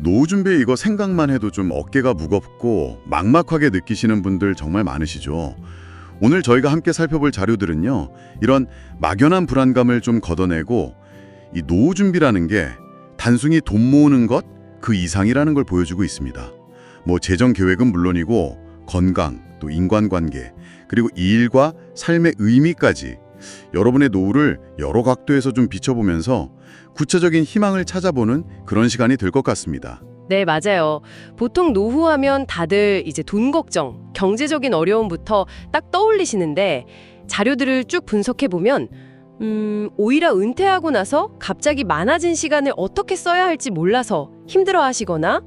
노후 준비 이거 생각만 해도 좀 어깨가 무겁고 막막하게 느끼시는 분들 정말 많으시죠. 오늘 저희가 함께 살펴볼 자료들은요, 이런 막연한 불안감을 좀 걷어내고 이 노후 준비라는 게 단순히 돈 모으는 것 그 이상이라는 걸 보여주고 있습니다. 뭐 재정 계획은 물론이고 건강, 또 인간관계, 그리고 일과 삶의 의미까지 여러분의 노후를 여러 각도에서 좀 비춰보면서 구체적인 희망을 찾아보는 그런 시간이 될 것 같습니다. 네, 맞아요. 보통 노후하면 다들 이제 돈 걱정, 경제적인 어려움부터 딱 떠올리시는데 자료들을 쭉 분석해보면 오히려 은퇴하고 나서 갑자기 많아진 시간을 어떻게 써야 할지 몰라서 힘들어하시거나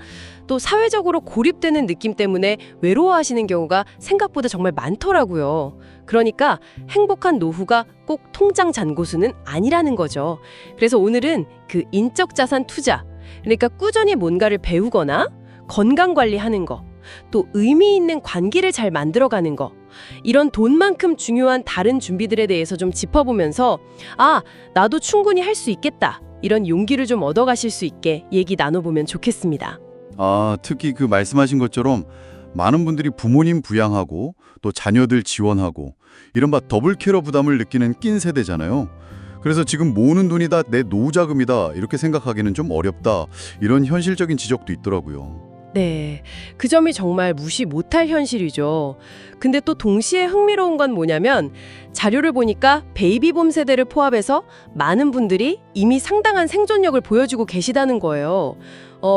또 사회적으로 고립되는 느낌 때문에 외로워하시는 경우가 생각보다 정말 많더라고요. 그러니까 행복한 노후가 꼭 통장 잔고수는 아니라는 거죠. 그래서 오늘은 그 인적 자산 투자, 그러니까 꾸준히 뭔가를 배우거나 건강 관리하는 거, 또 의미 있는 관계를 잘 만들어가는 거, 이런 돈만큼 중요한 다른 준비들에 대해서 좀 짚어보면서 나도 충분히 할 수 있겠다, 이런 용기를 좀 얻어가실 수 있게 얘기 나눠보면 좋겠습니다. 특히 그 말씀하신 것처럼 많은 분들이 부모님 부양하고 또 자녀들 지원하고 이른바 더블 캐러 부담을 느끼는 낀 세대잖아요. 그래서 지금 모으는 돈이 다 내 노후 자금이다 이렇게 생각하기는 좀 어렵다, 이런 현실적인 지적도 있더라고요. 네, 그 점이 정말 무시 못할 현실이죠. 근데 또 동시에 흥미로운 건 뭐냐면 자료를 보니까 베이비붐 세대를 포함해서 많은 분들이 이미 상당한 생존력을 보여주고 계시다는 거예요.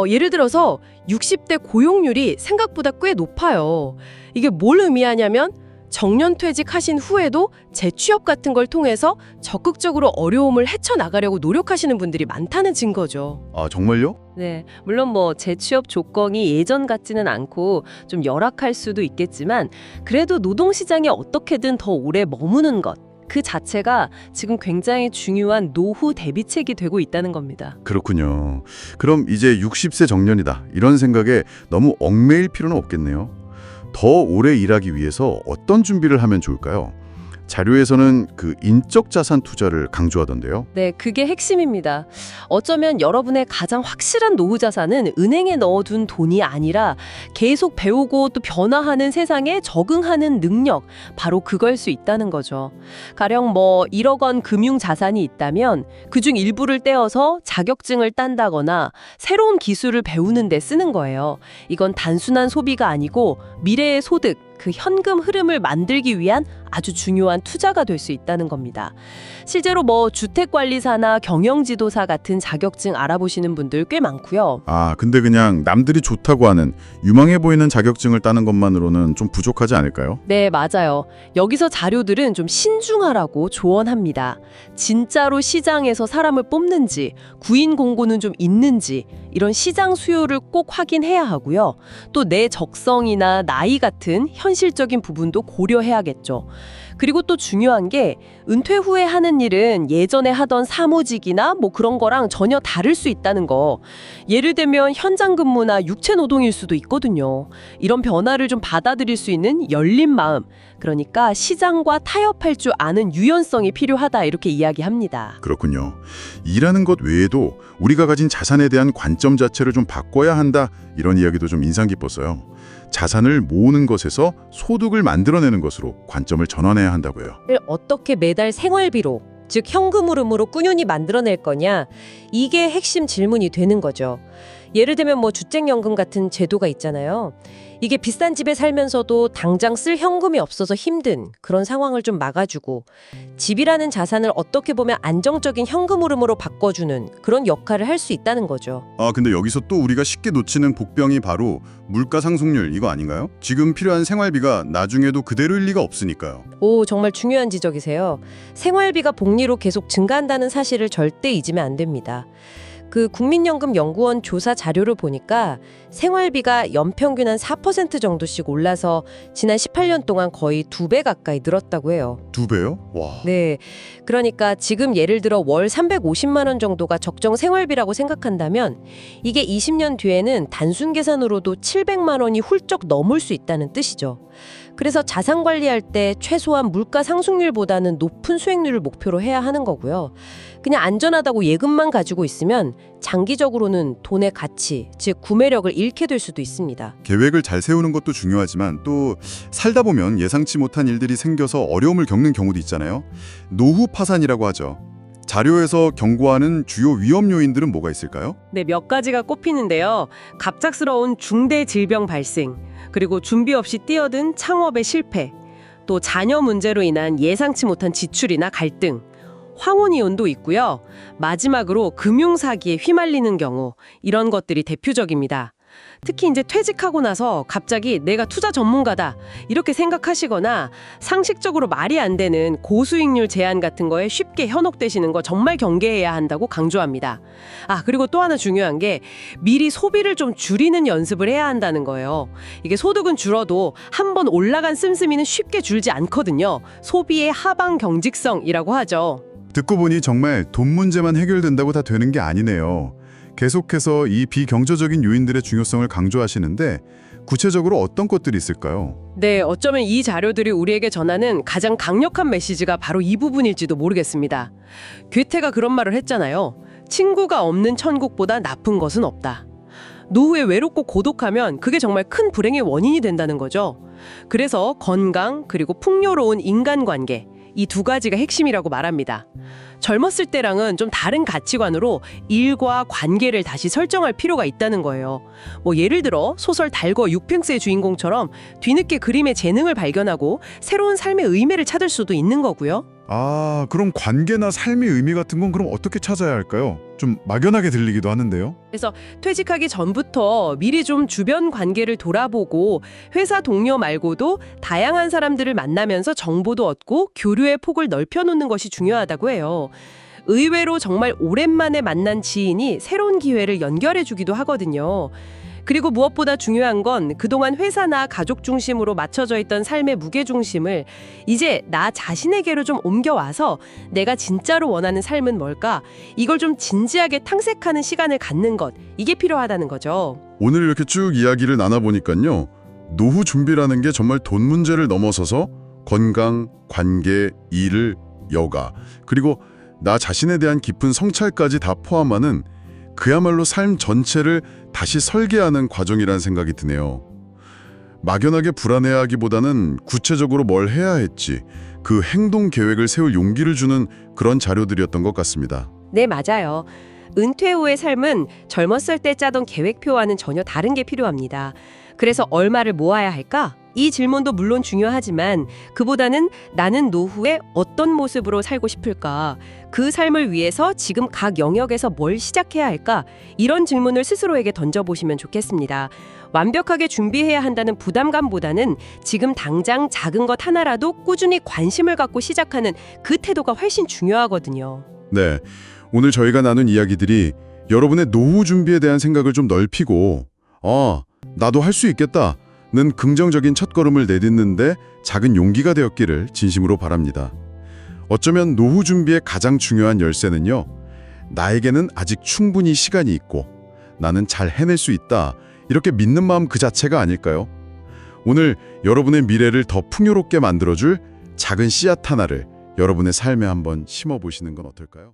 예를 들어서 60대 고용률이 생각보다 꽤 높아요. 이게 뭘 의미하냐면 정년퇴직하신 후에도 재취업 같은 걸 통해서 적극적으로 어려움을 헤쳐나가려고 노력하시는 분들이 많다는 증거죠. 정말요? 네, 물론 뭐 재취업 조건이 예전 같지는 않고 좀 열악할 수도 있겠지만 그래도 노동시장에 어떻게든 더 오래 머무는 것, 그 자체가 지금 굉장히 중요한 노후 대비책이 되고 있다는 겁니다. 그렇군요. 그럼 이제 60세 정년이다 이런 생각에 너무 얽매일 필요는 없겠네요. 더 오래 일하기 위해서 어떤 준비를 하면 좋을까요? 자료에서는 그 인적 자산 투자를 강조하던데요. 네, 그게 핵심입니다. 어쩌면 여러분의 가장 확실한 노후 자산은 은행에 넣어둔 돈이 아니라 계속 배우고 또 변화하는 세상에 적응하는 능력, 바로 그걸 수 있다는 거죠. 가령 뭐 1억 원 금융 자산이 있다면 그중 일부를 떼어서 자격증을 딴다거나 새로운 기술을 배우는 데 쓰는 거예요. 이건 단순한 소비가 아니고 미래의 소득, 그 현금 흐름을 만들기 위한 아주 중요한 투자가 될 수 있다는 겁니다. 실제로 뭐 주택관리사나 경영지도사 같은 자격증 알아보시는 분들 꽤 많고요. 근데 그냥 남들이 좋다고 하는 유망해 보이는 자격증을 따는 것만으로는 좀 부족하지 않을까요? 네, 맞아요. 여기서 자료들은 좀 신중하라고 조언합니다. 진짜로 시장에서 사람을 뽑는지, 구인 공고는 좀 있는지, 이런 시장 수요를 꼭 확인해야 하고요. 또 내 적성이나 나이 같은 현실적인 부분도 고려해야겠죠. 그리고 또 중요한 게 은퇴 후에 하는 일은 예전에 하던 사무직이나 뭐 그런 거랑 전혀 다를 수 있다는 거. 예를 들면 현장 근무나 육체 노동일 수도 있거든요. 이런 변화를 좀 받아들일 수 있는 열린 마음, 그러니까 시장과 타협할 줄 아는 유연성이 필요하다, 이렇게 이야기합니다. 그렇군요. 일하는 것 외에도 우리가 가진 자산에 대한 관점 자체를 좀 바꿔야 한다, 이런 이야기도 좀 인상 깊었어요. 자산을 모으는 것에서 소득을 만들어내는 것으로 관점을 전환해야 한다고요. 어떻게 매달 생활비로, 즉 현금 흐름으로 꾸준히 만들어낼 거냐, 이게 핵심 질문이 되는 거죠. 예를 들면 뭐 주택연금 같은 제도가 있잖아요. 이게 비싼 집에 살면서도 당장 쓸 현금이 없어서 힘든 그런 상황을 좀 막아주고, 집이라는 자산을 어떻게 보면 안정적인 현금 흐름으로 바꿔주는 그런 역할을 할 수 있다는 거죠. 근데 여기서 또 우리가 쉽게 놓치는 복병이 바로 물가 상승률, 이거 아닌가요? 지금 필요한 생활비가 나중에도 그대로일 리가 없으니까요. 오, 정말 중요한 지적이세요. 생활비가 복리로 계속 증가한다는 사실을 절대 잊으면 안 됩니다. 그 국민연금연구원 조사 자료를 보니까 생활비가 연평균 한 4% 정도씩 올라서 지난 18년 동안 거의 2배 가까이 늘었다고 해요. 2배요? 와. 네, 그러니까 지금 예를 들어 월 350만 원 정도가 적정 생활비라고 생각한다면 이게 20년 뒤에는 단순 계산으로도 700만 원이 훌쩍 넘을 수 있다는 뜻이죠. 그래서 자산 관리할 때 최소한 물가 상승률보다는 높은 수익률을 목표로 해야 하는 거고요. 그냥 안전하다고 예금만 가지고 있으면 장기적으로는 돈의 가치, 즉 구매력을 잃게 될 수도 있습니다. 계획을 잘 세우는 것도 중요하지만 또 살다 보면 예상치 못한 일들이 생겨서 어려움을 겪는 경우도 있잖아요. 노후 파산이라고 하죠. 자료에서 경고하는 주요 위험 요인들은 뭐가 있을까요? 네, 몇 가지가 꼽히는데요. 갑작스러운 중대 질병 발생, 그리고 준비 없이 뛰어든 창업의 실패, 또 자녀 문제로 인한 예상치 못한 지출이나 갈등, 황혼이혼도 있고요. 마지막으로 금융사기에 휘말리는 경우, 이런 것들이 대표적입니다. 특히 이제 퇴직하고 나서 갑자기 내가 투자 전문가다 이렇게 생각하시거나 상식적으로 말이 안 되는 고수익률 제한 같은 거에 쉽게 현혹되시는 거 정말 경계해야 한다고 강조합니다. 그리고 또 하나 중요한 게 미리 소비를 좀 줄이는 연습을 해야 한다는 거예요. 이게 소득은 줄어도 한번 올라간 씀씀이는 쉽게 줄지 않거든요. 소비의 하방 경직성이라고 하죠. 듣고 보니 정말 돈 문제만 해결된다고 다 되는 게 아니네요. 계속해서 이 비경제적인 요인들의 중요성을 강조하시는데 구체적으로 어떤 것들이 있을까요? 네, 어쩌면 이 자료들이 우리에게 전하는 가장 강력한 메시지가 바로 이 부분일지도 모르겠습니다. 괴테가 그런 말을 했잖아요. 친구가 없는 천국보다 나쁜 것은 없다. 노후에 외롭고 고독하면 그게 정말 큰 불행의 원인이 된다는 거죠. 그래서 건강 그리고 풍요로운 인간관계, 이 두 가지가 핵심이라고 말합니다. 젊었을 때랑은 좀 다른 가치관으로 일과 관계를 다시 설정할 필요가 있다는 거예요. 예를 들어 소설 달거 육팽스의 주인공처럼 뒤늦게 그림의 재능을 발견하고 새로운 삶의 의미를 찾을 수도 있는 거고요. 그럼 관계나 삶의 의미 같은 건 그럼 어떻게 찾아야 할까요? 좀 막연하게 들리기도 하는데요. 그래서 퇴직하기 전부터 미리 좀 주변 관계를 돌아보고 회사 동료 말고도 다양한 사람들을 만나면서 정보도 얻고 교류의 폭을 넓혀놓는 것이 중요하다고 해요. 의외로 정말 오랜만에 만난 지인이 새로운 기회를 연결해주기도 하거든요. 그리고 무엇보다 중요한 건 그동안 회사나 가족 중심으로 맞춰져 있던 삶의 무게중심을 이제 나 자신에게로 좀 옮겨와서 내가 진짜로 원하는 삶은 뭘까? 이걸 좀 진지하게 탐색하는 시간을 갖는 것, 이게 필요하다는 거죠. 오늘 이렇게 쭉 이야기를 나눠보니까요. 노후 준비라는 게 정말 돈 문제를 넘어서서 건강, 관계, 일, 여가, 그리고 나 자신에 대한 깊은 성찰까지 다 포함하는 그야말로 삶 전체를 다시 설계하는 과정이라는 생각이 드네요. 막연하게 불안해하기보다는 구체적으로 뭘 해야 했지, 그 행동 계획을 세울 용기를 주는 그런 자료들이었던 것 같습니다. 네, 맞아요. 은퇴 후의 삶은 젊었을 때 짜던 계획표와는 전혀 다른 게 필요합니다. 그래서 얼마를 모아야 할까? 이 질문도 물론 중요하지만 그보다는 나는 노후에 어떤 모습으로 살고 싶을까? 그 삶을 위해서 지금 각 영역에서 뭘 시작해야 할까? 이런 질문을 스스로에게 던져보시면 좋겠습니다. 완벽하게 준비해야 한다는 부담감보다는 지금 당장 작은 것 하나라도 꾸준히 관심을 갖고 시작하는 그 태도가 훨씬 중요하거든요. 네, 오늘 저희가 나눈 이야기들이 여러분의 노후 준비에 대한 생각을 좀 넓히고 나도 할 수 있겠다 는 긍정적인 첫걸음을 내딛는데 작은 용기가 되었기를 진심으로 바랍니다. 어쩌면 노후 준비의 가장 중요한 열쇠는요, 나에게는 아직 충분히 시간이 있고 나는 잘 해낼 수 있다, 이렇게 믿는 마음 그 자체가 아닐까요? 오늘 여러분의 미래를 더 풍요롭게 만들어줄 작은 씨앗 하나를 여러분의 삶에 한번 심어보시는 건 어떨까요?